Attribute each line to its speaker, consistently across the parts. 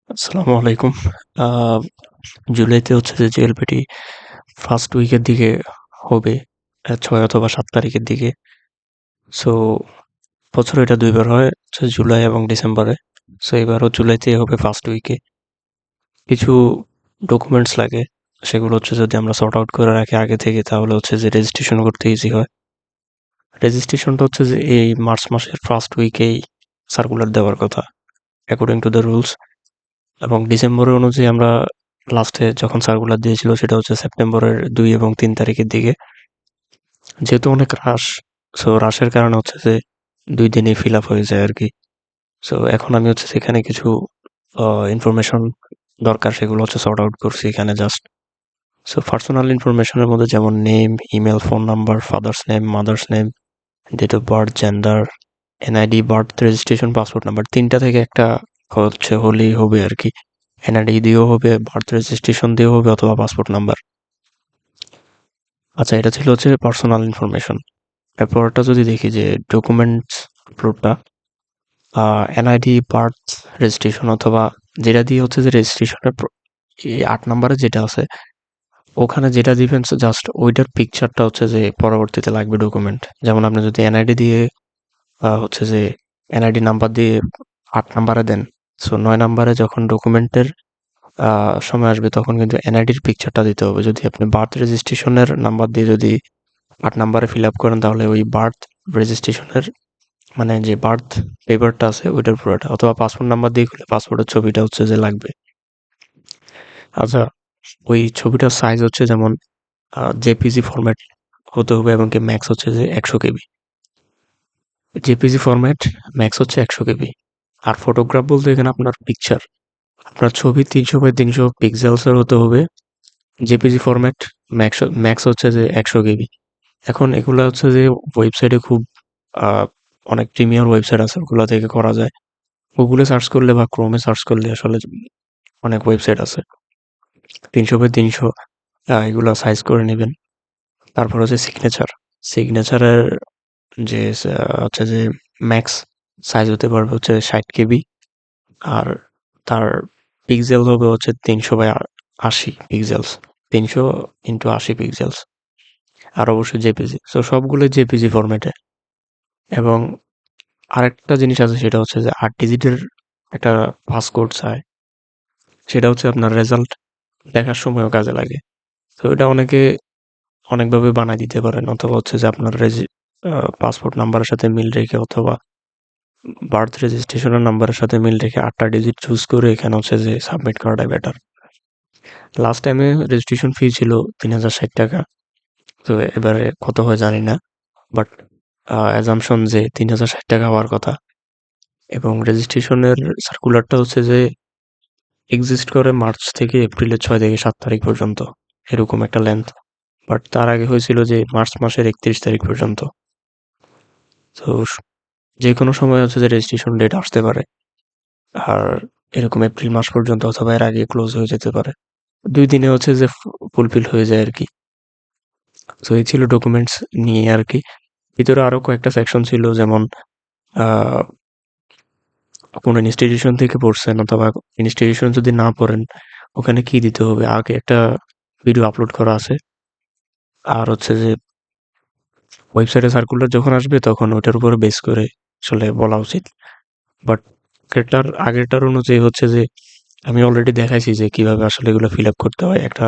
Speaker 1: আসসালামু আলাইকুম। আহ, জুলাইতে হচ্ছে যে জিএলপিটি ফার্স্ট উইকের দিকে হবে, 6 অথবা 7 তারিখের দিকে। সো বছরে এটা দুইবার হয়, হচ্ছে জুলাই এবং ডিসেম্বরে। সো এবারও জুলাইতে হবে ফার্স্ট উইকে। কিছু ডকুমেন্টস লাগে, সেগুলো হচ্ছে যদি আমরা সর্ট আউট করে রাখি আগে থেকে, তাহলে হচ্ছে যে রেজিস্ট্রেশন করতে ইজি হয়। রেজিস্ট্রেশনটা হচ্ছে যে এই মার্চ মাসের ফার্স্ট উইকেই সার্কুলার দেওয়ার কথা, অ্যাকর্ডিং টু দ্য রুলস। এবং ডিসেম্বরের অনুযায়ী আমরা লাস্টে যখন সার্কুলার দিয়েছিল সেটা হচ্ছে সেপ্টেম্বরের 2 এবং 3 তারিখের দিকে। যেহেতু অনেক রাশ, সো রাশের কারণে হচ্ছে যে 2 দিনেই ফিল আপ হয়ে যায় আর কি। সো এখন আমি হচ্ছে সেখানে কিছু ইনফরমেশন দরকার, সেগুলো হচ্ছে সর্ট আউট করছি এখানে জাস্ট। সো পার্সোনাল ইনফরমেশনের মধ্যে যেমন name, email, phone number, father's name, mother's name, date of birth, gender, NID, birth registration, passport number, তিনটা থেকে একটা হচ্ছে হলেই হবে আর কি। এনআইডি দিয়েও হবে, বার্থ রেজিস্ট্রেশন দিয়েও হবে, অথবা পাসপোর্ট নাম্বার। আচ্ছা, এটা ছিল হচ্ছে পার্সোনাল ইনফরমেশন। এরপরটা যদি দেখি যে ডকুমেন্টস আপলোডটা, এনআইডি, বার্থ রেজিস্ট্রেশন, অথবা যেটা দিয়ে হচ্ছে যে রেজিস্ট্রেশনের 8 নম্বরে যেটা আছে, ওখানে যেটা দিবেন জাস্ট ওইটার পিকচারটা হচ্ছে যে পরবর্তীতে লাগবে ডকুমেন্ট। যেমন আপনি যদি এনআইডি দিয়ে হচ্ছে যে এনআইডি নাম্বার দিয়ে 8 নম্বরে দেন, সো 9 নম্বরে যখন ডকুমেন্টের সময় আসবে তখন কিন্তু এনআইডির পিকচারটা দিতে হবে। যদি আপনি বার্থ রেজিস্ট্রেশনের নাম্বার দিয়ে যদি 8 নম্বরে ফিল আপ করেন, তাহলে ওই বার্থ রেজিস্ট্রেশনের মানে যে বার্থ পেপারটা আছে ওইটার পুরোটা, অথবা পাসপোর্ট নাম্বার দিয়ে খুলে পাসপোর্টের ছবিটা হচ্ছে যে লাগবে। আচ্ছা, ওই ছবিটার সাইজ হচ্ছে যেমন জেপিজি ফরম্যাট হতে হবে, এবং কি ম্যাক্স হচ্ছে যে 100 কেবি। জেপিজি ফরম্যাট ম্যাক্স হচ্ছে 100 কেবি। আর ফটোগ্রাফ বলতে এখানে আপনার পিকচার, আপনার ছবি 300 বাই 300 পিক্সেলসের হতে হবে। জেপিজি ফরম্যাট ম্যাক্স ম্যাক্স হচ্ছে যে 100 কেবি। এখন এগুলা হচ্ছে যে ওয়েবসাইটে খুব আহ, অনেক প্রিমিয়ার ওয়েবসাইট আছে, ওগুলা থেকে করা যায়। গুগলে সার্চ করলে বা ক্রোমে সার্চ করলে আসলে অনেক ওয়েবসাইট আছে। 300 বাই 300 এগুলা সাইজ করে নেবেন। তারপর হচ্ছে সিগনেচার। সিগনেচারের যে হচ্ছে যে ম্যাক্স সাইজ হতে পারবে হচ্ছে 60 কেবি। আর তার পিক্সেল হবে হচ্ছে 300 বাই 80 পিক্সেলস, 300 × 80 পিক্সেলস। আর অবশ্যই জেপিজি, তো সবগুলো জেপিজি ফরম্যাটে। এবং আরেকটা জিনিস আছে, সেটা হচ্ছে যে 8 ডিজিটের একটা পাসকোড চায়। সেটা হচ্ছে আপনার রেজাল্ট দেখার সময়ও কাজে লাগে। তো এটা অনেকে অনেকভাবে বানায় দিতে পারেন, অথবা হচ্ছে যে আপনার পাসপোর্ট নাম্বারের সাথে মিল রেখে, অথবা বার্থ রেজিস্ট্রেশনের নাম্বারের সাথে মিল রেখে 8টা ডিজিট চুজ করে এখানে হচ্ছে যে সাবমিট করাটাই বেটার। লাস্ট টাইমে রেজিস্ট্রেশন ফি ছিল 3060 টাকা। তো এবারে কত হয় জানি না, বাট অ্যাজাম্পশন যে 3060 টাকা হওয়ার কথা। এবং রেজিস্ট্রেশনের সার্কুলারটা হচ্ছে যে এক্সিস্ট করে মার্চ থেকে এপ্রিলের 6 থেকে 7 তারিখ পর্যন্ত, এরকম একটা লেন্থ। বাট তার আগে হয়েছিল যে মার্চ মাসের 31 তারিখ পর্যন্ত। তো যে কোনো সময় হচ্ছে যে রেজিস্ট্রেশন ডেট আসতে পারে। আর এরকম এপ্রিল মাস পর্যন্ত অথবা এর আগে ক্লোজ হয়ে যেতে পারে। 2 দিনে হচ্ছে যে ফুলফিল হয়ে যায় আর কি। তো এই ছিল ডকুমেন্টস নিয়ে আর কি। ভিতরে আরো কয়েকটা সেকশন ছিল, যেমন আহ কোনো ইনস্টিটিউশন থেকে পড়ছেন, অথবা ইনস্টিটিউশন যদি না পড়েন, ওখানে কি দিতে হবে আগে একটা ভিডিও আপলোড করা আছে। আর হচ্ছে যে ওয়েবসাইটে সার্কুলার যখন আসবে তখন ওটার উপরে বেস করে আসলে বলা উচিত। বাট আগেরটার অনুযায়ী হচ্ছে যে আমি অলরেডি দেখাইছি যে কিভাবে আসলে এগুলো ফিল আপ করতে হয়। একটা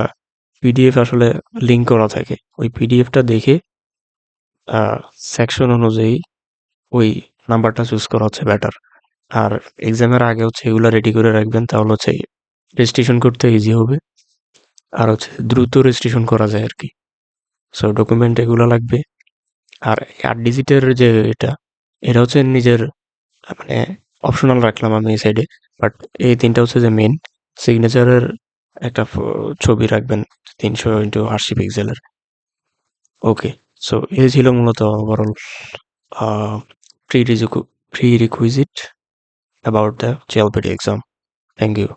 Speaker 1: পিডিএফ আসলে লিঙ্ক করা থাকে, ওই পিডিএফটা দেখে সেকশন অনুযায়ী ওই নাম্বারটা চুজ করা হচ্ছে বেটার। আর এক্সামের আগে হচ্ছে এগুলো রেডি করে রাখবেন, তাহলে হচ্ছে রেজিস্ট্রেশন করতে ইজি হবে। আর হচ্ছে দ্রুত রেজিস্ট্রেশন করা যায় আর কি। সো ডকুমেন্ট এগুলো লাগবে। আর 8 ডিজিটের যে এটা হচ্ছে নিজের মানে অপশনাল রাখলাম আমি এই সাইডে। বাট এই তিনটা হচ্ছে যে মেন। সিগনেচারের একটা ছবি রাখবেন 300 × 80 পিক্সেলের। ওকে, সো এই ছিল মূলত overall pre prerequisite about the GLPT exam. Thank you.